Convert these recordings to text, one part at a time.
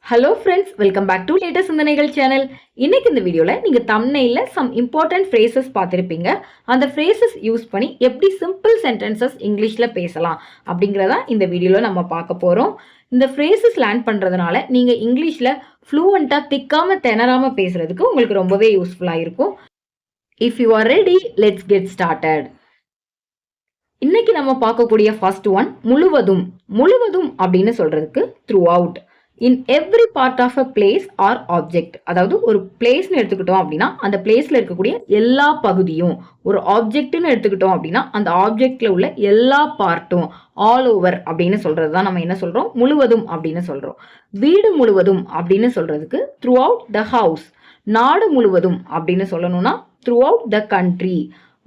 Hello friends, welcome back to latest சிந்தனைகள் channel. இன்னைக்கு இந்த வீடியோல நீங்க thumbnailல some important phrases பார்த்திருப்பீங்க. அந்த phrases யூஸ் பண்ணி எப்படி simple sentences இங்கிலீஷ்ல பேசலாம் அப்படிங்கறத இந்த வீடியோல நம்ம பார்க்க போறோம். இந்த phrases லேர்ன் பண்றதுனால நீங்க இங்கிலீஷ்ல fluent-ஆ திக்காம திணறாம பேசுறதுக்கு உங்களுக்கு ரொம்பவே யூஸ்ஃபுல்லா இருக்கும். If you are ready, let's get started. இன்னைக்கு நம்ம பார்க்கக்கூடிய first one முழுவதும். முழுவதும் அப்படின்னு சொல்றதுக்கு throughout. In every part of a place or object. அதாவது ஒரு பிளேஸ்னு எடுத்துக்கிட்டோம் அப்படின்னா அந்த பிளேஸ்ல இருக்கக்கூடிய எல்லா பகுதியும், ஒரு ஆப்ஜெக்ட்னு எடுத்துக்கிட்டோம் அப்படின்னா அந்த ஆப்ஜெக்ட்ல உள்ள எல்லா பார்ட்டும், ஆல் ஓவர் அப்படின்னு சொல்றது தான் நம்ம என்ன சொல்றோம், முழுவதும் அப்படின்னு சொல்றோம். வீடு முழுவதும் அப்படின்னு சொல்றதுக்கு throughout the house. நாடு முழுவதும் அப்படின்னு சொல்லணும்னா throughout the country.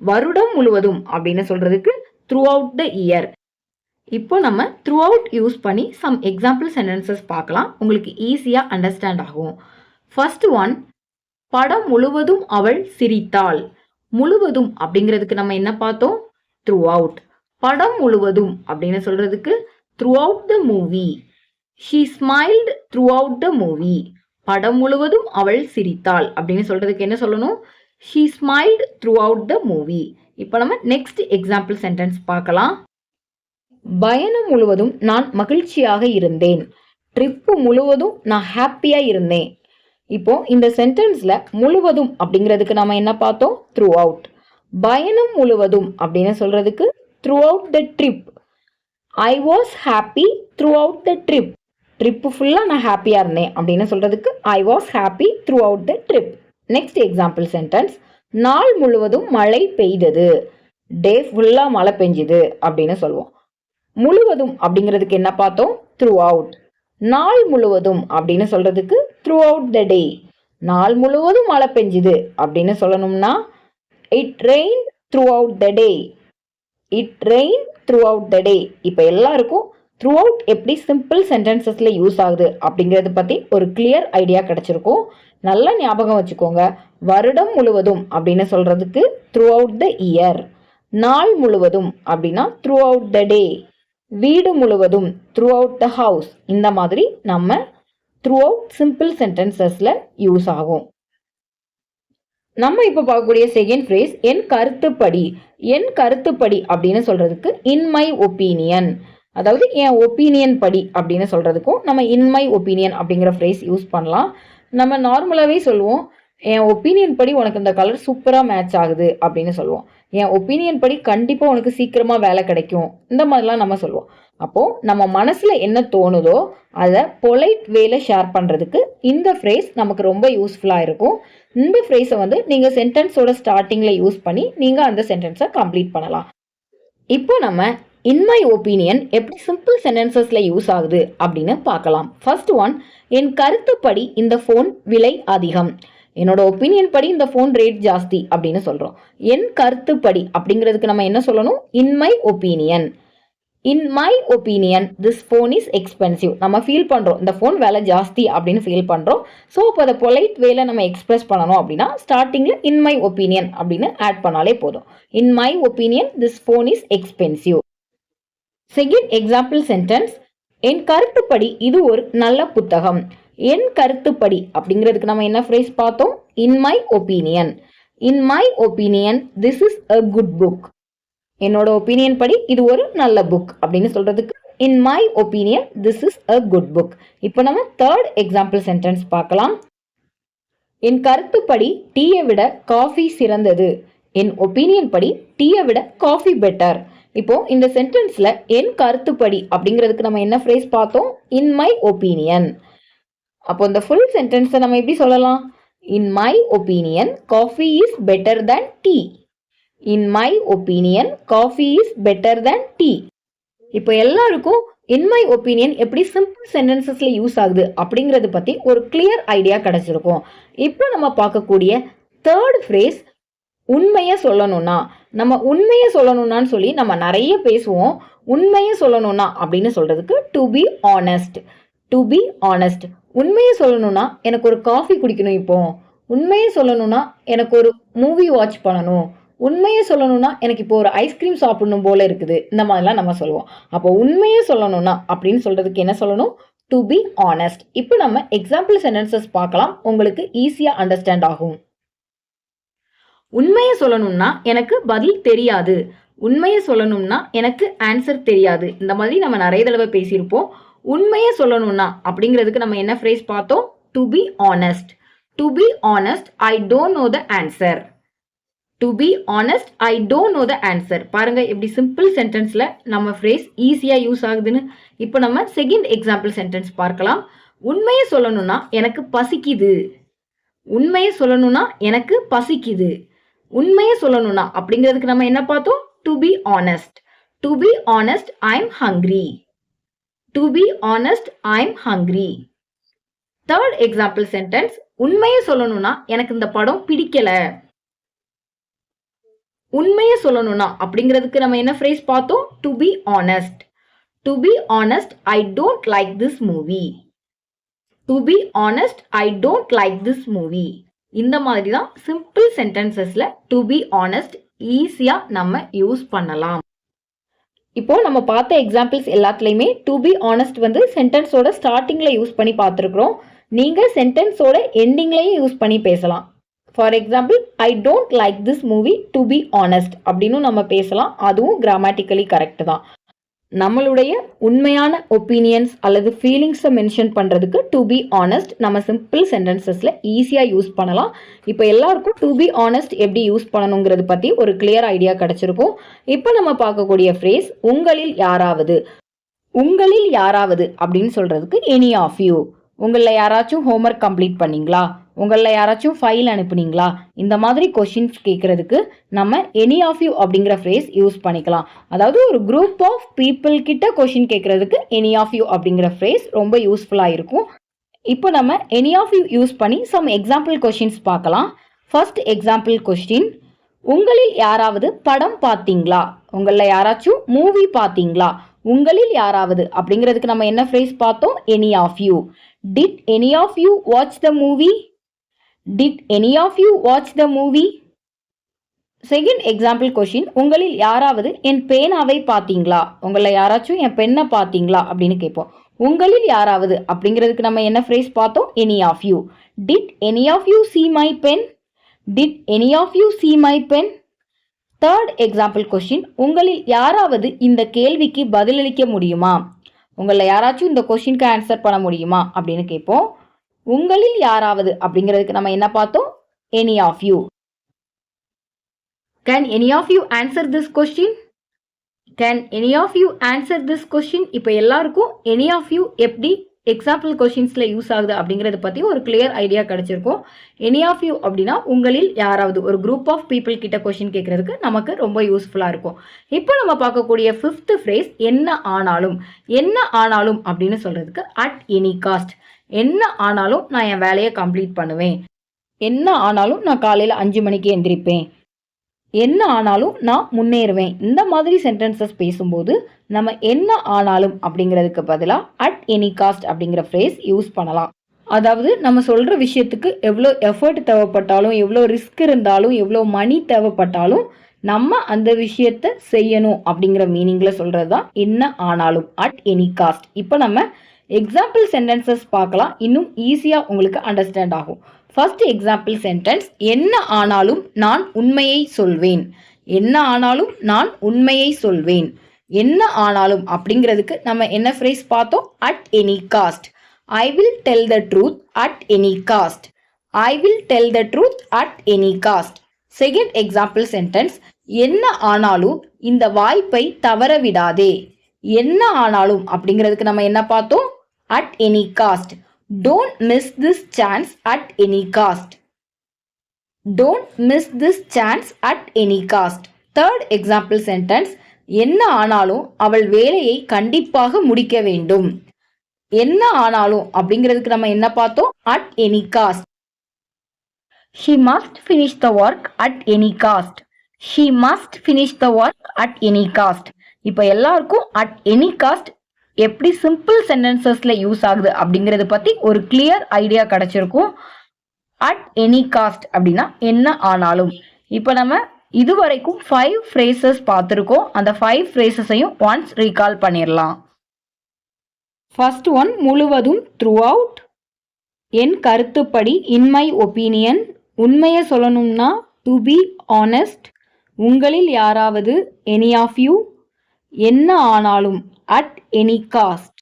வருடம் முழுவதும் அப்படின்னு சொல்றதுக்கு throughout the year. இப்போ நம்ம throughout யூஸ் பண்ணி some example sentences பார்க்கலாம். உங்களுக்கு ஈஸியா அண்டர்ஸ்டாண்ட் ஆகும். ஃபர்ஸ்ட் ஒன், படம் முழுவதும் அவள் சிரித்தாள். முழுவதும் அப்படிங்கிறதுக்கு நம்ம என்ன பார்த்தோம், throughout. படம் முழுவதும் அப்படின்னு சொல்றதுக்கு throughout the movie. She smiled throughout the movie. படம் முழுவதும் அவள் சிரித்தாள் அப்படின்னு சொல்றதுக்கு என்ன சொல்லணும், she smiled throughout the movie. இப்போ நம்ம நெக்ஸ்ட் எக்ஸாம்பிள் சென்டென்ஸ் பார்க்கலாம். பயணம் முழுவதும் நான் மகிழ்ச்சியாக இருந்தேன். ட்ரிப்பு முழுவதும் நான் ஹாப்பியா இருந்தேன். இப்போ இந்த சென்டென்ஸ்ல முழுவதும் அப்படிங்கிறதுக்கு நம்ம என்ன பார்த்தோம், throughout. பயணம் முழுவதும் அப்படின்னு சொல்றதுக்கு throughout the trip. I was happy throughout the trip. Trip ஃபுல்லா நான் ஹாப்பியா இருந்தேன் அப்படின்னு சொல்றதுக்கு I was happy throughout the trip. Next example sentence, நாள் முழுவதும் மழை பெய்தது. டே ஃபுல்லா மழை பெஞ்சுது அப்படின்னு சொல்லுவோம். முழுவதும் அப்படிங்கிறதுக்கு என்ன பார்த்தோம், throughout. நாள் முழுவதும் அப்படின்னு சொல்றதுக்கு throughout the day. நாள் முழுவதும் மழை பெஞ்சுது அப்படின்னு சொல்லணும்னா it rained throughout the day. it rained throughout the day. இப்போ எல்லாருக்கும் throughout எப்படி சிம்பிள் சென்டென்சஸ்ல யூஸ் ஆகுது அப்படிங்கறத பத்தி ஒரு கிளியர் ஐடியா கிடைச்சிருக்கும். நல்லா ஞாபகம் வச்சுக்கோங்க. வருடம் முழுவதும் அப்படின்னு சொல்றதுக்கு throughout the year. நாள் முழுவதும் அப்படின்னா throughout the day. வீடு முழுவதும் throughout the house. இந்த மாதிரி நம்ம throughout சிம்பிள் சென்டென்சஸ்ல யூஸ் ஆகும். நம்ம இப்ப பார்க்கக்கூடிய செகண்ட் ஃப்ரேஸ், என் கருத்துப்படி. என் கருத்துப்படி அப்படின்னு சொல்றதுக்கு in my opinion. அதாவது என் ஒப்பீனியன் படி அப்படின்னு சொல்றதுக்கும் நம்ம in my opinion அப்படிங்கிற ஃப்ரேஸ் யூஸ் பண்ணலாம். நம்ம நார்மலாவே சொல்லுவோம், என் ஒப்பீனியன் படி உனக்கு இந்த கலர் சூப்பரா மேட்ச் ஆகுது அப்படின்னு சொல்லுவோம். என் ஒப்பீனியன் படி கண்டிப்பா உனக்கு சீக்கிரமா வேலை கிடைக்கும், இந்த மாதிரிலாம் நம்ம சொல்லுவோம். அப்போ நம்ம மனசுல என்ன தோணுதோ அதை பொலைட் வேல ஷேர் பண்றதுக்கு இந்த ஃப்ரேஸ் நமக்கு ரொம்ப யூஸ்ஃபுல்லா இருக்கும். இந்த ஃப்ரேஸை நீங்க சென்டென்ஸோட ஸ்டார்டிங்ல யூஸ் பண்ணி நீங்க அந்த சென்டென்ஸை கம்ப்ளீட் பண்ணலாம். இப்போ நம்ம இன் மை ஒப்பீனியன் எப்படி சிம்பிள் சென்டென்சஸ்ல யூஸ் ஆகுது அப்படின்னு பார்க்கலாம். ஃபர்ஸ்ட் ஒன், என் கருத்துப்படி இந்த ஃபோன் விலை அதிகம். என்னோட ஒப்பீனியன் படி இந்த ஃபோன் ரேட் ஜாஸ்தி அப்படின்னு சொல்றோம். என் கருத்துப்படி அப்படிங்கிறதுக்கு நம்ம என்ன சொல்லணும், இன் my opinion. In my opinion this phone is expensive. நம்ம ஃபீல் பண்றோம் இந்த ஃபோன் விலை ஜாஸ்தி அப்படின்னு ஃபீல் பண்றோம். ஸோ இப்போ அதை பொலைட் வேல நம்ம எக்ஸ்பிரஸ் பண்ணணும் அப்படின்னா ஸ்டார்டிங்ல இன் மை ஒப்பீனியன் அப்படின்னு ஆட் பண்ணாலே போதும். In my opinion this phone is expensive. Second example sentence, என் கருத்துப்படி இது ஒரு நல்ல புத்தகம். என் கருத்துப்படி அப்படிங்கிறதுக்கு நம்ம என்ன ஃப்ரேஸ் பார்த்தோம், இன் my opinion. In my opinion this is a good book. என்னோட ஒப்பீனியன் படி இது ஒரு நல்ல புக் அப்படின்னு சொல்றதுக்கு இன் my opinion this is a good book. இப்போ நம்ம தேர்ட் எக்ஸாம்பிள் சென்டென்ஸ் பார்க்கலாம். என் கருத்துப்படி டீயை விட காஃபி சிறந்தது. என் ஒப்பீனியன் படி டீயை விட காஃபி பெட்டர். இப்போ இந்த சென்டென்ஸ்ல என் கருத்துப்படி அப்படிங்கிறதுக்கு நம்ம என்ன ஃப்ரேஸ் பார்த்தோம், இன் மை ஒப்பீனியன். அப்போ இந்த ஃபுல் சென்டென்ஸை நம்ம எப்படி சொல்லலாம், இன் my opinion coffee is better than tea. In my opinion coffee is better than tea. இப்போ எல்லாருக்கும் இன் மை ஒப்பீனியன் எப்படி சிம்பிள் சென்டென்சஸ்ல யூஸ் ஆகுது அப்படிங்கறத பத்தி ஒரு கிளியர் ஐடியா கிடைச்சிருக்கும். இப்போ நம்ம பார்க்கக்கூடிய தேர்ட் ஃப்ரேஸ், உண்மையை சொல்லணும்னா. நம்ம உண்மையை சொல்லணும்னான்னு சொல்லி நம்ம நிறைய பேசுவோம். உண்மையை சொல்லணும்னா அப்படின்னு சொல்றதுக்கு to be honest. To be honest. உண்மையை சொல்லணும்னா எனக்கு ஒரு காஃபி குடிக்கணும், இப்போ உண்மையை சொல்லணும்னா எனக்கு ஒரு மூவி வாட்ச் பண்ணணும், உண்மையை சொல்லணும்னா எனக்கு இப்போ ஒரு ஐஸ்கிரீம் சாப்பிடணும் போல இருக்குது, இந்த மாதிரிலாம் நம்ம சொல்லுவோம். அப்போ உண்மையை சொல்லணும்னா அப்படின்னு சொல்றதுக்கு என்ன சொல்லணும், டு பி ஆனஸ்ட். இப்போ நம்ம எக்ஸாம்பிள் சென்டென்சஸ் பார்க்கலாம், உங்களுக்கு ஈஸியா அண்டர்ஸ்டாண்ட் ஆகும். உண்மையை சொல்லணும்னா எனக்கு பதில் தெரியாது, உண்மையை சொல்லணும்னா எனக்கு ஆன்சர் தெரியாது. இந்த மாதிரி நம்ம நிறைய தடவை பேசியிருப்போம். உண்மையை சொல்லணும்னா அப்படிங்கிறதுக்கு நம்ம என்ன ஃப்ரேஸ் பார்த்தோம்? To be honest. To be honest, I don't know the answer. To be honest, I don't know the answer. பாருங்க எப்படி சிம்பிள் சென்டென்ஸ்ல நம்ம ஃப்ரேஸ் ஈஸியா யூஸ் ஆகுதுன்னு. இப்போ நம்ம செகண்ட் எக்ஸாம்பிள் சென்டென்ஸ் பார்க்கலாம். உண்மையை சொல்லணும்னா எனக்கு பசிக்குது. உண்மையை சொல்லணும்னா எனக்கு பசிக்குது. உண்மையை சொல்லணும்னா அப்படிங்கிறதுக்கு நம்ம என்ன பார்த்தோம்? To be honest. To be honest, I am hungry. To be honest, I am hungry. Third example sentence, உண்மையை சொல்லணும்னா எனக்கு இந்த படம் பிடிக்கல. உண்மையை சொல்லணும்னா அப்படிங்கிறதுக்கு நம்ம என்ன ஃப்ரேஸ் பார்த்தோம்? To be honest. To be honest, I don't like this movie. To be honest, I don't like this movie. இந்த மாதிரி தான் சிம்பிள் சென்டென்சஸ்ல டு பி ஆனஸ்ட் ஈஸியா நம்ம யூஸ் பண்ணலாம். இப்போ நம்ம பார்த்த எக்ஸாம்பிள்ஸ் எல்லாத்துலயுமே டு பி ஆனஸ்ட் வந்து சென்டென்ஸோட ஸ்டார்டிங்ல யூஸ் பண்ணி பார்த்துருக்குறோம். நீங்க சென்டென்ஸோட எண்டிங்லயும் யூஸ் பண்ணி பேசலாம். For example, I don't like this movie to be honest அப்படின்னு நம்ம பேசலாம். அதுவும் கிராமட்டிக்கலி கரெக்ட் தான். நம்மளுடைய உண்மையான ஒப்பீனியன்ஸ் அல்லது ஃபீலிங்ஸை மென்ஷன் பண்ணுறதுக்கு டு பி ஆனஸ்ட் நம்ம சிம்பிள் சென்டென்சஸில் ஈஸியாக யூஸ் பண்ணலாம். இப்போ எல்லாருக்கும் டு பி ஆனஸ்ட் எப்படி யூஸ் பண்ணணுங்கிறது பற்றி ஒரு கிளியர் ஐடியா கிடச்சிருக்கும். இப்போ நம்ம பார்க்கக்கூடிய ஃப்ரேஸ் உங்களில் யாராவது. உங்களில் யாராவது அப்படின்னு சொல்கிறதுக்கு எனி ஆஃப் யூ. உங்களில் யாராச்சும் ஹோம்ஒர்க் கம்ப்ளீட் பண்ணீங்களா, உங்களில் யாராச்சும் ஃபைல் அனுப்புனீங்களா, இந்த மாதிரி கொஷின்ஸ் கேட்குறதுக்கு நம்ம எனி ஆஃப் யூ அப்படிங்கிற ஃப்ரேஸ் யூஸ் பண்ணிக்கலாம். அதாவது ஒரு குரூப் ஆஃப் பீப்புள் கிட்ட கொஷின் கேட்குறதுக்கு எனி ஆஃப் யூ அப்படிங்கிற ஃப்ரேஸ் ரொம்ப யூஸ்ஃபுல்லாக இருக்கும். இப்போ நம்ம எனி ஆஃப் யூ யூஸ் பண்ணி சம் எக்ஸாம்பிள் கொஷின்ஸ் பார்க்கலாம். ஃபர்ஸ்ட் எக்ஸாம்பிள் கொஸ்டின், உங்களில் யாராவது படம் பார்த்தீங்களா, உங்களில் யாராச்சும் மூவி பார்த்தீங்களா. உங்களில் யாராவது அப்படிங்கிறதுக்கு நம்ம என்ன ஃப்ரேஸ் பார்த்தோம்? Any of you. Did any of you watch the movie? Did any of you watch the movie? Second example question, உங்களில் யாராவது என் பேனாவை பார்த்தீங்களா, உங்களில் யாராச்சும் என் பெண்ணை பார்த்தீங்களா அப்படின்னு கேட்போம். உங்களில் யாராவது அப்படிங்கிறதுக்கு நம்ம என்ன ஃப்ரேஸ் பார்த்தோம்? Any of you. Did any of you see my pen? Did any of you see my pen? Third example question, உங்களில் யாராவது இந்த கேள்விக்கு பதிலளிக்க முடியுமா, உங்களில் யாராச்சும் இந்த கொஸ்டினுக்கு ஆன்சர் பண்ண முடியுமா அப்படின்னு கேட்போம். உங்களில் யாராவது அப்படிங்கிறதுக்கு நம்ம என்ன பார்த்தோம்? Any of you. Can any of you answer this question? Can any of you answer this question? இப்போ எல்லாருக்கும் எனி ஆஃப் யூ எப்படி எக்ஸாம்பிள் கொஷின்ஸ்ல யூஸ் ஆகுது அப்படிங்கறத பத்தி ஒரு கிளியர் ஐடியா கிடைச்சிருக்கும். எனி ஆஃப் யூ அப்படின்னா உங்களில் யாராவது, ஒரு குரூப் ஆஃப் பீப்புள் கிட்ட கொஷின் கேட்கறதுக்கு நமக்கு ரொம்ப யூஸ்ஃபுல்லா இருக்கும். இப்போ நம்ம பார்க்கக்கூடிய ஃபிஃப்த் ஃப்ரேஸ் என்ன ஆனாலும். என்ன ஆனாலும் அப்படின்னு சொல்றதுக்கு அட் எனி காஸ்ட். என்ன ஆனாலும் நான் என் வேலையை கம்ப்ளீட் பண்ணுவேன். என்ன ஆனாலும் நான் காலையில 5 மணிக்கு எந்திரிப்பேன். என்ன ஆனாலும் நான் முன்னேறுவேன். இந்த மாதிரி சென்டென்சஸ் பேசும்போது நம்ம என்ன ஆனாலும் அப்படிங்கிறதுக்கு பதிலாக அட் எனி காஸ்ட் அப்படிங்கிற ஃப்ரேஸ் யூஸ் பண்ணலாம். அதாவது நம்ம சொல்கிற விஷயத்துக்கு எவ்வளோ எஃபர்ட் தேவைப்பட்டாலும், எவ்வளோ ரிஸ்க் இருந்தாலும், எவ்வளோ மணி தேவைப்பட்டாலும் நம்ம அந்த விஷயத்தை செய்யணும் அப்படிங்கிற மீனிங்கில் சொல்கிறது தான் என்ன ஆனாலும், அட் எனி காஸ்ட். இப்போ நம்ம எக்ஸாம்பிள் சென்டென்சஸ் பார்க்கலாம், இன்னும் ஈஸியாக உங்களுக்கு அண்டர்ஸ்டாண்ட் ஆகும். ஃபர்ஸ்ட் எக்ஸாம்பிள் சென்டென்ஸ், என்ன ஆனாலும் நான் உண்மையை சொல்வேன். என்ன ஆனாலும் நான் உண்மையை சொல்வேன். என்ன ஆனாலும் அப்படிங்கிறதுக்கு நம்ம என்ன ஃப்ரேஸ் பார்த்தோம்? At any cost. I will tell the truth at any cost. I will tell the truth at any cost. Second example sentence, என்ன ஆனாலும் இந்த வாய்ப்பை தவற விடாதே. என்ன ஆனாலும் அப்படிங்கிறதுக்கு நம்ம என்ன பார்த்தோம்? At any cost. Don't miss this chance at any cost. Don't miss this chance at any cost. Third example sentence, என்ன ஆனாலும் அவள் வேலையை கண்டிப்பாக முடிக்க வேண்டும். என்ன ஆனாலும் அப்படிங்கிறதுக்கு நம்ம என்ன பார்த்தோம்? at any cost. She must finish the work at any cost. She must finish the work at any cost. இப்போ எல்லாருக்கும் at any cost எப்படி சிம்பிள் சென்டென்சஸ்ல யூஸ் ஆகுது அப்படிங்கறத பத்தி ஒரு கிளியர் ஐடியா கிடைச்சிருக்கும். அட் எனி காஸ்ட் அப்படின்னா என்ன ஆனாலும். இப்போ நம்ம இதுவரைக்கும் 5 phrases பார்த்துருக்கோம். அந்த 5 phrasesையும் ஒன்ஸ் ரீகால் பண்ணிடலாம். ஃபர்ஸ்ட் ஒன் முழுவதும் த்ரூஅவுட். என் கருத்துப்படி இன் மை ஒப்பீனியன். உண்மையை சொல்லணும்னா டு பி ஆனஸ்ட். உங்களில் யாராவது எனி ஆஃப் யூ. என்ன ஆனாலும் அட் எனி காஸ்ட்.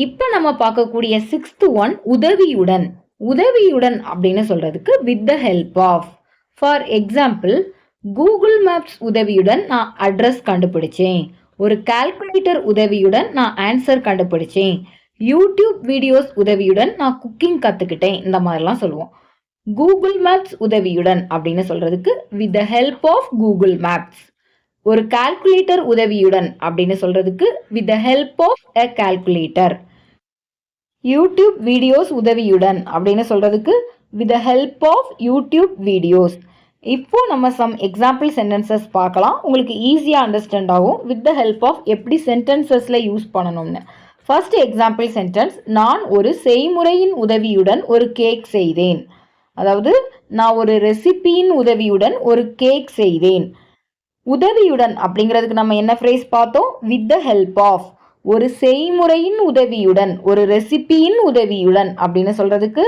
இப்போ நம்ம பார்க்கக்கூடிய 6th ஒன் உதவியுடன். உதவியுடன் அப்படின்னு சொல்றதுக்கு with the help of. For example, Google maps உதவியுடன் நான் அட்ரஸ் கண்டுபிடிச்சேன். ஒரு கால்குலேட்டர் உதவியுடன் நான் ஆன்சர் கண்டுபிடிச்சேன். யூடியூப் வீடியோஸ் உதவியுடன் நான் குக்கிங் கற்றுக்கிட்டேன். இந்த மாதிரிலாம் சொல்லுவோம். கூகுள் மேப்ஸ் உதவியுடன் அப்படின்னு சொல்றதுக்கு with the help of Google maps. ஒரு கால்குலேட்டர் உதவியுடன் அப்படின்னு சொல்றதுக்கு with the help of a calculator. YouTube videos உதவியுடன் அப்படின்னு சொல்றதுக்கு with the help of YouTube videos. இப்போ நம்ம சம் எக்ஸாம்பிள் சென்டென்சஸ் பார்க்கலாம். உங்களுக்கு ஈஸியாக அண்டர்ஸ்டாண்ட் ஆகும் வித் த ஹெல்ப் ஆஃப் எப்படி சென்டென்சஸில் யூஸ் பண்ணணும்னு. ஃபர்ஸ்ட் எக்ஸாம்பிள் சென்டென்ஸ், நான் ஒரு செய்முறையின் உதவியுடன் ஒரு கேக் செய்தேன். அதாவது நான் ஒரு ரெசிபியின் உதவியுடன் ஒரு கேக் செய்தேன். உதவியுடன் அப்படிங்கிறதுக்கு நம்ம என்ன ஃப்ரேஸ் பார்த்தோம்? With the help of. ஒரு செய்முறையின் உதவியுடன், ஒரு ரெசிபியின் உதவியுடன் அப்படின்னு சொல்றதுக்கு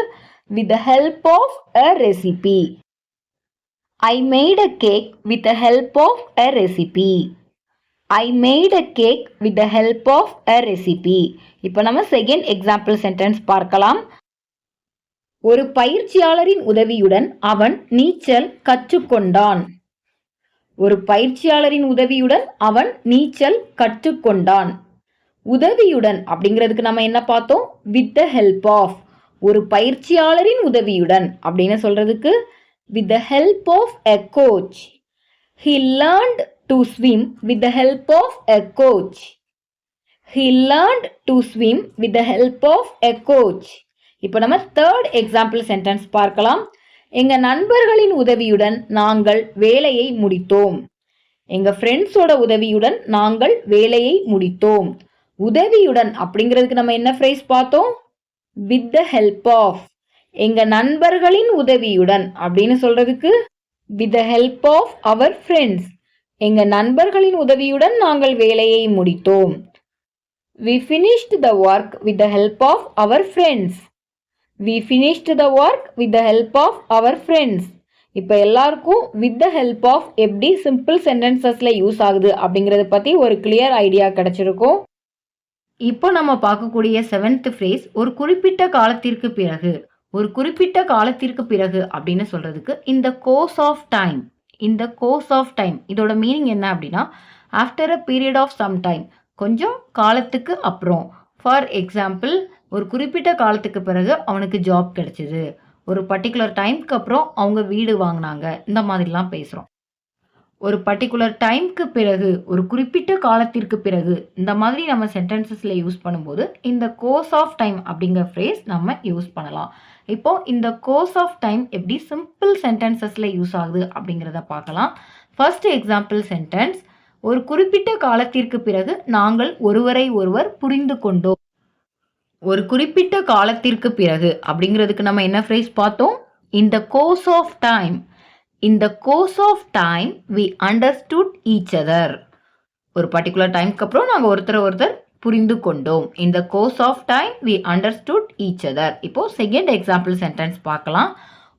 with the help of a recipe. I made a cake with the help of a recipe. I made a cake with the help of a recipe. இப்போ நம்ம செகண்ட் எக்ஸாம்பிள் சென்டென்ஸ் பார்க்கலாம். ஒரு பயிற்சியாளரின் உதவியுடன் அவன் நீச்சல் கற்றுக்கொண்டான். ஒரு பயிற்சியாளரின் உதவியுடன் அவன் நீச்சல் கற்றுக்கொண்டான். உதவியுடன் அப்படிங்கிறதுக்கு நம்ம என்ன பார்த்தோம்? With the help of. ஒரு பயிற்சியாளரின் உதவியுடன் அப்படின்னு சொல்றதுக்கு with the help of a coach. He learned to swim with the help of a coach. He learned to swim with the help of a coach. இப்போ நம்ம தேர்ட் எக்ஸாம்பிள் சென்டென்ஸ் பார்க்கலாம். எங்க நண்பர்களின் உதவியுடன் நாங்கள் வேலையை முடித்தோம். எங்க ஃப்ரெண்ட்ஸோட உதவியுடன் நாங்கள் வேலையை முடித்தோம். உதவியுடன் அப்படிங்கிறதுக்கு நம்ம என்ன ஃப்ரேஸ் பார்த்தோம்? with the help of. எங்க நண்பர்களின் உதவியுடன் அப்படின்னு சொல்றதுக்கு with the help of our friends. எங்க நண்பர்களின் உதவியுடன் நாங்கள் வேலையை முடித்தோம். We finished the work with the help of our friends. We finished the work with the help of our friends. இப்போ எல்லாருக்கும் with the help of எப்படி சிம்பிள் சென்டென்சஸ்ல யூஸ் ஆகுது அப்படிங்கறத பத்தி ஒரு கிளியர் ஐடியா கிடைச்சிருக்கும். இப்போ நம்ம பார்க்கக்கூடிய 7th ஃப்ரேஸ், ஒரு குறிப்பிட்ட காலத்திற்கு பிறகு. ஒரு குறிப்பிட்ட காலத்திற்கு பிறகு அப்படின்னு சொல்றதுக்கு இந்த கோர்ஸ் ஆஃப் டைம். இந்த கோர்ஸ் ஆஃப் டைம் இதோட மீனிங் என்ன அப்படின்னா after a period of some time, கொஞ்சம் காலத்துக்கு அப்புறம். ஃபார் எக்ஸாம்பிள், ஒரு குறிப்பிட்ட காலத்துக்கு பிறகு அவனுக்கு ஜாப் கிடைச்சிது. ஒரு பர்டிகுலர் டைம்க்கு அப்புறம் அவங்க வீடு வாங்கினாங்க. இந்த மாதிரிலாம் பேசுகிறோம். ஒரு பர்டிகுலர் டைம்க்கு பிறகு, ஒரு குறிப்பிட்ட காலத்திற்கு பிறகு, இந்த மாதிரி நம்ம சென்டென்சஸில் யூஸ் பண்ணும்போது இந்த கோர்ஸ் ஆஃப் டைம் அப்படிங்கிற ஃப்ரேஸ் நம்ம யூஸ் பண்ணலாம். இப்போ இந்த கோர்ஸ் ஆஃப் டைம் எப்படி சிம்பிள் சென்டென்சஸில் யூஸ் ஆகுது அப்படிங்கிறத பார்க்கலாம். ஃபர்ஸ்ட் எக்ஸாம்பிள் சென்டென்ஸ், ஒரு குறிப்பிட்ட காலத்திற்கு பிறகு நாங்கள் ஒருவரை ஒருவர் புரிந்து கொண்டோம். ஒரு குறிப்பிட்ட காலத்திற்கு பிறகு அப்படிங்கிறதுக்கு நம்ம என்ன ஃப்ரேஸ் பார்த்தோம்? In the course of time. In the course of time we understood each other. ஒரு பர்டிகுலர் டைம்க்கு அப்புறம் நாங்கள் ஒருத்தர் புரிந்து கொண்டோம். In the course of time we understood each other. இப்போ செகண்ட் எக்ஸாம்பிள் சென்டென்ஸ் பார்க்கலாம்.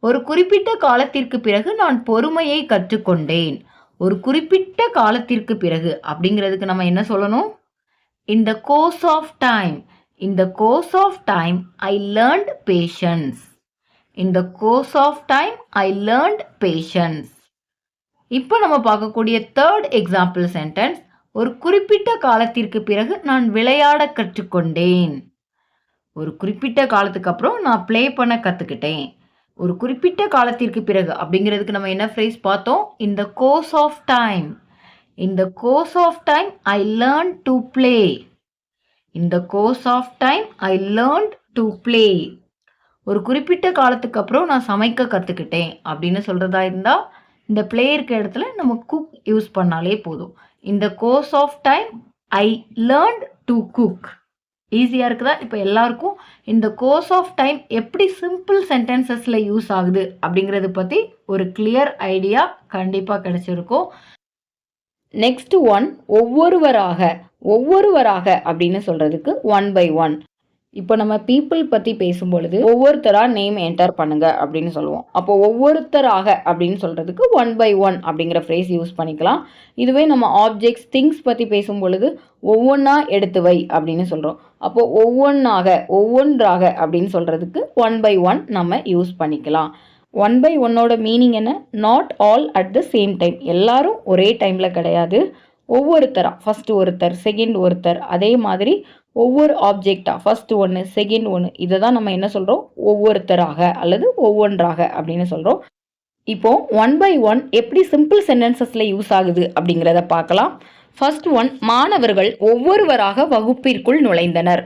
ஒரு குறிப்பிட்ட காலத்திற்கு பிறகு நான் பொறுமையை கற்றுக்கொண்டேன். ஒரு குறிப்பிட்ட காலத்திற்கு பிறகு அப்படிங்கிறதுக்கு நம்ம என்ன சொல்லணும்? In the course of time. In the course of time I learned patience. In the course of time I learned patience. இப்போ நம்ம பார்க்கக்கூடிய தேர்ட் எக்ஸாம்பிள் சென்டென்ஸ், ஒரு குறிப்பிட்ட காலத்திற்கு பிறகு நான் விளையாட கற்றுக்கொண்டேன். ஒரு குறிப்பிட்ட காலத்துக்கு அப்புறம் நான் ப்ளே பண்ண கற்றுக்கிட்டேன். ஒரு குறிப்பிட்ட காலத்திற்கு பிறகு அப்படிங்கிறதுக்கு நம்ம என்ன ஃப்ரேஸ் பார்த்தோம்? In the course of time. In the course of time I learned to play. In the course of time I learned to play. ஒரு குறிப்பிட்ட காலத்துக்கு அப்புறம் நான் சமைக்க கற்றுக்கிட்டேன் அப்படின்னு சொல்கிறதா இருந்தால் இந்த ப்ளே இருக்க இடத்துல நம்ம குக் யூஸ் பண்ணாலே போதும். இந்த course of time I learned to cook. ஈஸியாக இருக்குதா? இப்போ எல்லாருக்கும் இந்த கோர்ஸ் ஆஃப் டைம் எப்படி சிம்பிள் சென்டென்சஸில் யூஸ் ஆகுது அப்படிங்கிறத பற்றி ஒரு கிளியர் ஐடியா கண்டிப்பாக கிடைச்சிருக்கும். நெக்ஸ்ட் ஒன் ஒவ்வொருவராக. ஒவ்வொருவராக அப்படின்னு சொல்றதுக்கு ஒன் பை ஒன். இப்போ நம்ம பீப்புள் பற்றி பேசும்பொழுது ஒவ்வொருத்தராக நேம் என்டர் பண்ணுங்க அப்படின்னு சொல்லுவோம். அப்போ ஒவ்வொருத்தராக அப்படின்னு சொல்கிறதுக்கு ஒன் பை ஒன் அப்படிங்கிற ஃப்ரேஸ் யூஸ் பண்ணிக்கலாம். இதுவே நம்ம ஆப்ஜெக்ட்ஸ் திங்ஸ் பற்றி பேசும் பொழுது ஒவ்வொன்றா எடுத்து வை அப்படின்னு சொல்கிறோம். அப்போ ஒவ்வொன்றாக அப்படின்னு சொல்கிறதுக்கு ஒன் பை ஒன் நம்ம யூஸ் பண்ணிக்கலாம். ஒன் பை ஒன்னோட மீனிங் என்ன? Not all at the same time. எல்லாரும் ஒரே டைமில் கிடையாது. ஒவ்வொருத்தரா, ஃபர்ஸ்ட் ஒருத்தர், செகண்ட் ஒருத்தர், அதே மாதிரி ஒவ்வொரு ஆப்ஜெக்டா, ஃபர்ஸ்ட் ஒன்று, செகண்ட் ஒன்று, இதை தான் நம்ம என்ன சொல்கிறோம்? ஒவ்வொருத்தராக அல்லது ஒவ்வொன்றாக அப்படின்னு சொல்கிறோம். இப்போ ஒன் பை ஒன் எப்படி சிம்பிள் சென்டென்சஸில் யூஸ் ஆகுது அப்படிங்கிறத பார்க்கலாம். ஃபர்ஸ்ட் ஒன், மாணவர்கள் ஒவ்வொருவராக வகுப்பிற்குள் நுழைந்தனர்.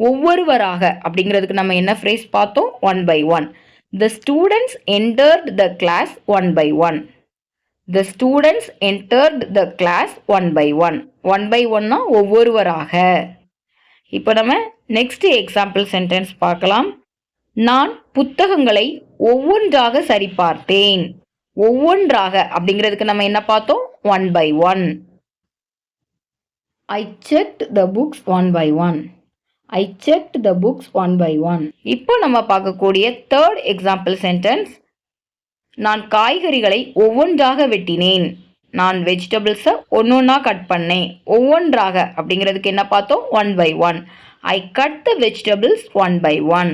ஒவ்வொருவராக அப்படிங்கிறதுக்கு நம்ம என்ன ஃப்ரேஸ் பார்த்தோம்? One by one. The students entered the class one by one. The students entered the class one by one. One by ஒன்னா ஒவ்வொருவராக. இப்போ நம்ம நெக்ஸ்ட் எக்ஸாம்பிள் சென்டென்ஸ் பார்க்கலாம். நான் புத்தகங்களை ஒவ்வொன்றாக சரிபார்த்தேன். ஒவ்வொன்றாக அப்படிங்கிறதுக்கு நம்ம என்ன பார்த்தோம்? One by one. I checked the books one by one. I checked the books one by one. இப்போ நம்ம பார்க்கக்கூடிய தேர்ட் எக்ஸாம்பிள் சென்டென்ஸ், நான் காய்கறிகளை ஒவ்வொன்றாக வெட்டினேன். நான் வெஜிடபிள்ஸை ஒன்றா கட் பண்ணேன். ஒவ்வொன்றாக அப்படிங்கிறதுக்கு என்ன பார்த்தோம்? One by one. I cut the vegetables one by one.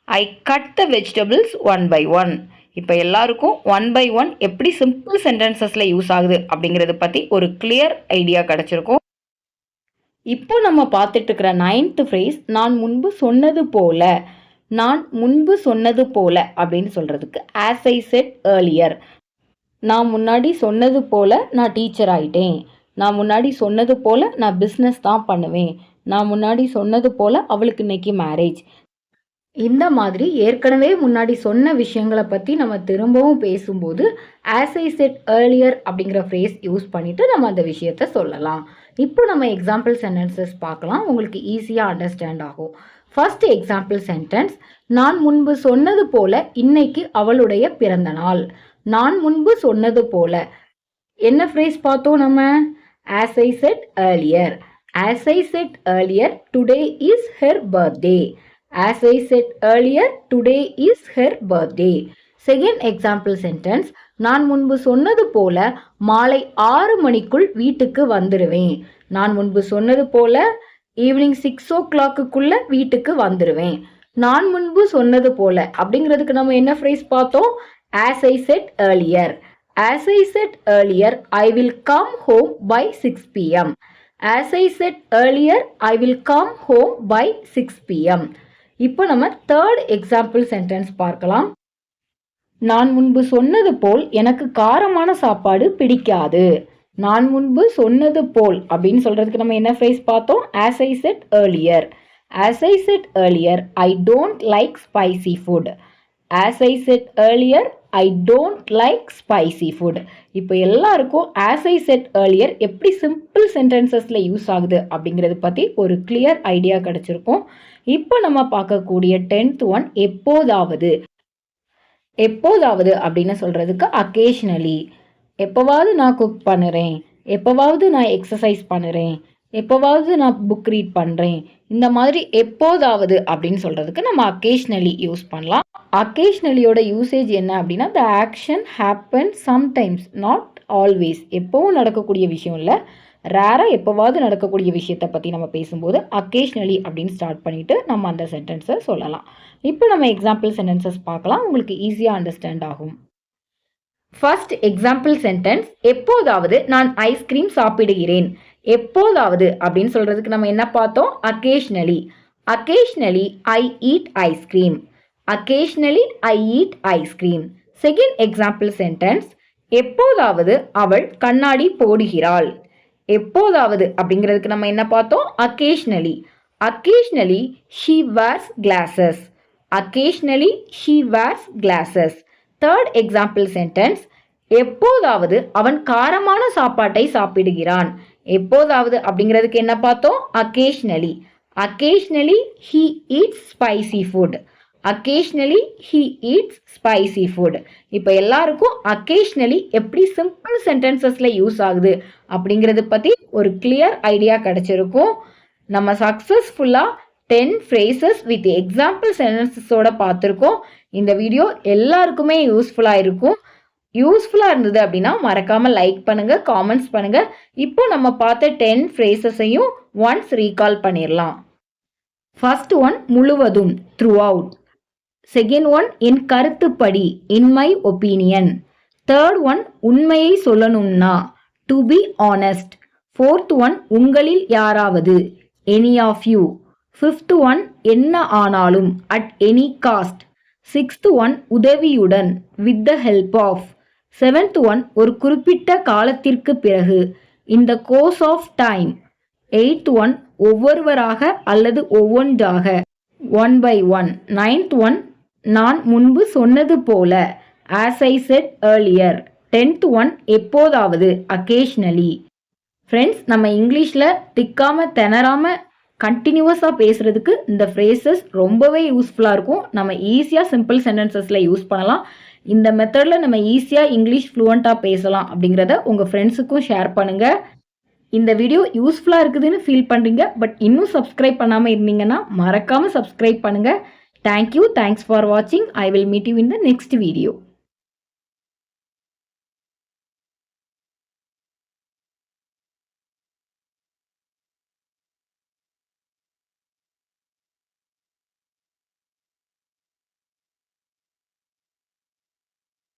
I cut the vegetables one by one. இப்போ எல்லாருக்கும் ஒன் பை ஒன் எப்படி சிம்பிள் சென்டென்சஸில் யூஸ் ஆகுது அப்படிங்கிறத பற்றி ஒரு கிளியர் ஐடியா கிடச்சிருக்கும். இப்போ நம்ம பார்த்துட்டு இருக்கிற நைன்த் ஃப்ரேஸ், நான் முன்பு சொன்னது போல. நான் முன்பு சொன்னது போல அப்படின்னு சொல்கிறதுக்கு ஆஸ் ஐ செட் ஏர்லியர். நான் முன்னாடி சொன்னது போல் நான் டீச்சர் ஆகிட்டேன். நான் முன்னாடி சொன்னது போல் நான் பிஸ்னஸ் தான் பண்ணுவேன். நான் முன்னாடி சொன்னது போல் அவளுக்கு இன்னைக்கு மேரேஜ். இந்த மாதிரி ஏற்கனவே முன்னாடி சொன்ன விஷயங்களை பற்றி நம்ம திரும்பவும் பேசும்போது ஆஸ் ஐ செட் ஏர்லியர் அப்படிங்கிற ஃப்ரேஸ் யூஸ் பண்ணிவிட்டு நம்ம அந்த விஷயத்த சொல்லலாம். இப்போ நம்ம எக்ஸாம்பிள் சென்டென்சஸ் பார்க்கலாம். உங்களுக்கு ஈஸியாக அண்டர்ஸ்டாண்ட் ஆகும். ஃபர்ஸ்ட் எக்ஸாம்பிள் சென்டென்ஸ், நான் முன்பு சொன்னது போல இன்னைக்கு அவளுடைய பிறந்த நாள். நான் முன்பு சொன்னது போல என்ன ஃப்ரேஸ் பார்த்தோம் நம்ம? As I said earlier. As I said earlier today is her birthday. As I said earlier today is her birthday. Second example sentence, நான் முன்பு சொன்னது போல மாலை 6 மணிக்குள் வீட்டுக்கு வந்துடுவேன். நான் முன்பு சொன்னது போல ஈவினிங் 6 o'clock வீட்டுக்கு வந்துடுவேன். நான் முன்பு சொன்னது போல அப்படிங்கிறதுக்கு நம்ம என்ன ஃப்ரேஸ் பார்த்தோம்? As I said earlier. As I said earlier, I will come home by 6 p.m. As I said earlier, I will come home by 6 p.m. இப்போ நம்ம தேர்ட் எக்ஸாம்பிள் சென்டென்ஸ் பார்க்கலாம். நான் முன்பு சொன்னது போல் எனக்கு காரமான சாப்பாடு பிடிக்காது. நான் முன்பு சொன்னது போல் அப்படின்னு சொல்றதுக்கு நம்ம என்ன ஃப்ரேஸ் பார்த்தோம்? As I said earlier. As I said earlier, I don't like spicy food. As I said earlier, I don't like spicy food. இப்போ எல்லாருக்கும் as I said earlier எப்படி சிம்பிள் சென்டென்சஸில் யூஸ் ஆகுது அப்படிங்கிறது பற்றி ஒரு கிளியர் ஐடியா கிடச்சிருக்கும். இப்போ நம்ம பார்க்கக்கூடிய 10th ஒன், எப்போதாவது. எப்போதாவது அப்படின்னு சொல்கிறதுக்கு அக்கேஷ்னலி. எப்போவாவது நான் குக் பண்ணுறேன், எப்போவாவது நான் எக்ஸசைஸ் பண்ணுறேன், எப்போவாவது நான் புக் ரீட் பண்ணுறேன், இந்த மாதிரி எப்போதாவது அப்படின்னு சொல்கிறதுக்கு நம்ம அக்கேஷ்னலி யூஸ் பண்ணலாம். அக்கேஷ்னலியோட யூசேஜ் என்ன அப்படின்னா, the action happen sometimes not always. எப்போவும் நடக்கக்கூடிய விஷயம் இல்லை, ரேராக எப்போவாவது நடக்கக்கூடிய விஷயத்தை பற்றி நம்ம பேசும்போது அக்கேஷ்னலி அப்படின்னு ஸ்டார்ட் பண்ணிவிட்டு நம்ம அந்த சென்டென்ஸை சொல்லலாம். இப்போ நம்ம எக்ஸாம்பிள் சென்டென்சஸ் பார்க்கலாம், உங்களுக்கு ஈஸியாக அண்டர்ஸ்டாண்ட் ஆகும். ஃபர்ஸ்ட் எக்ஸாம்பிள் சென்டென்ஸ், எப்போதாவது நான் ஐஸ்கிரீம் சாப்பிடுகிறேன். எப்போதாவது அப்படின்னு சொல்கிறதுக்கு நம்ம என்ன பார்த்தோம்? Occasionally. Occasionally I eat ice cream. Occasionally I eat ice cream. Second example sentence, எப்போதாவது அவள் கண்ணாடி போடுகிறாள். எப்போதாவது அப்படிங்கிறதுக்கு நம்ம என்ன பார்த்தோம்? Occasionally. Occasionally she wears glasses. Occasionally she wears glasses. Third example sentence, எப்போதாவது அவன் காரமான சாப்பாட்டை சாப்பிடுகிறான். எப்போதாவது அப்படிங்கிறதுக்கு என்ன பார்த்தோம்? Occasionally. Occasionally he eats spicy food. Occasionally he eats spicy food. இப்போ எல்லாருக்கும் அக்கேஷ்னலி எப்படி சிம்பிள் சென்டென்சஸில் யூஸ் ஆகுது அப்படிங்கிறத பற்றி ஒரு கிளியர் ஐடியா கிடைச்சிருக்கும். நம்ம சக்ஸஸ்ஃபுல்லாக 10 phrases வித் எக்ஸாம்பிள் சென்டென்சஸோட பார்த்துருக்கோம். இந்த வீடியோ எல்லாருக்குமே யூஸ்ஃபுல்லாக இருக்கும். யூஸ்ஃபுல்லாக இருந்தது அப்படின்னா மறக்காமல் லைக் பண்ணுங்கள், காமெண்ட்ஸ் பண்ணுங்கள். இப்போ நம்ம பார்த்த 10 phrases-ஐயும் ஒன்ஸ் ரீகால் பண்ணிடலாம். ஃபர்ஸ்ட் ஒன் முழுவதும், த்ரூ அவுட். செகண்ட் ஒன் என் கருத்துப்படி, in my opinion. Third one உண்மையை சொல்லணும்னா, to be honest. Fourth one உங்களில் யாராவது, any of you. Fifth one என்ன ஆனாலும், at any cost. Sixth one உதவியுடன், with the help of. Seventh one ஒரு குறிப்பிட்ட காலத்திற்கு பிறகு, in the course of time. Eighth one ஒவ்வொருவராக அல்லது ஒவ்வொன்றாக, one by one. Ninth one நான் முன்பு சொன்னது போல, as I said earlier. 10th one எப்போதாவது, அக்கேஷ்னலி. ஃப்ரெண்ட்ஸ், நம்ம இங்கிலீஷில் திக்காமல் திணறாமல் கண்டினியூவஸாக பேசுகிறதுக்கு இந்த ஃப்ரேசஸ் ரொம்பவே யூஸ்ஃபுல்லாக இருக்கும். நம்ம ஈஸியாக சிம்பிள் சென்டென்சஸில் யூஸ் பண்ணலாம். இந்த மெத்தடில் நம்ம ஈஸியாக இங்கிலீஷ் ஃப்ளூவண்ட்டாக பேசலாம் அப்படிங்கிறத உங்கள் ஃப்ரெண்ட்ஸுக்கும் ஷேர் பண்ணுங்கள். இந்த வீடியோ யூஸ்ஃபுல்லாக இருக்குதுன்னு ஃபீல் பண்ணுறீங்க, பட் இன்னும் சப்ஸ்கிரைப் பண்ணாமல் இருந்தீங்கன்னா மறக்காமல் சப்ஸ்கிரைப் பண்ணுங்கள். தேங்க்யூ, தேங்க்ஸ் ஃபார் வாட்சிங். I will meet you in the next video.